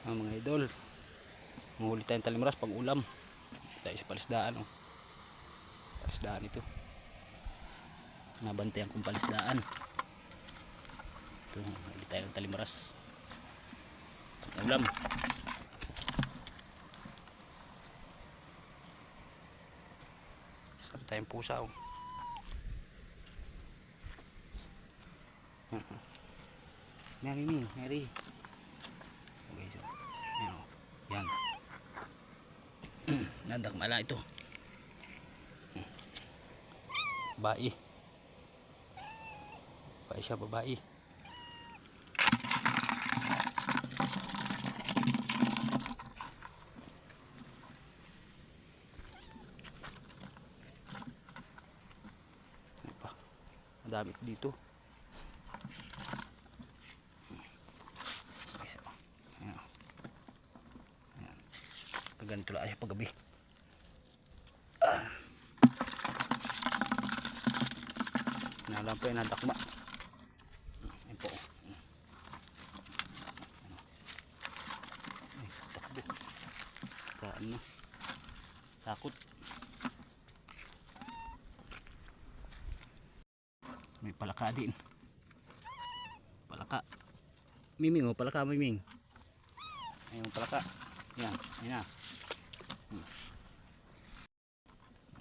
Mga idol, manghuli tayong talimaras pag ulam tayo sa palisdaan. Palisdaan ito, nabantayan kong palisdaan ito. Manghuli tayo ng talimaras pag ulam. Sabi tayong pusa. Mary, Mary. Okay, so yan. Nadakmala ito. Babae. Babae siya, babae. Madami dito. Ganito lang ay paggabi. Nalang po yung nadakma. Ayan po. Takbo. Saan na? Takot. May palaka din. Palaka. Miming oh, palaka miming. Ayun palaka. Yan, yan na.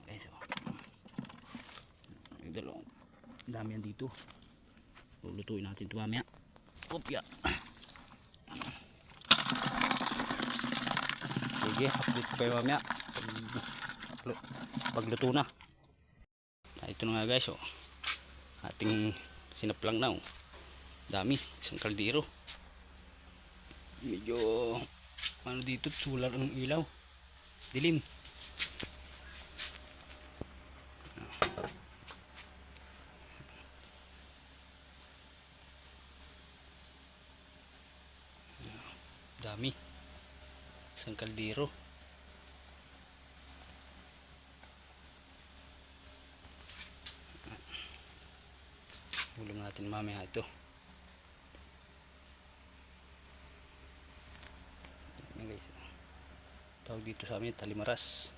Okay, so. Dalawang dami yan dito. Lulutuin natin ito mamaya. Opya. Sige, update ko kayo mamaya. Pagluto na. Ito na nga guys, oh. Ating sinaplang na, oh. Dami, isang kaldero. Medyo ano dito, sular ang ilaw. Dilim. Dami. Isang kaldero. Ulam natin mamaya ito. Tawag dito sa amin talimaras.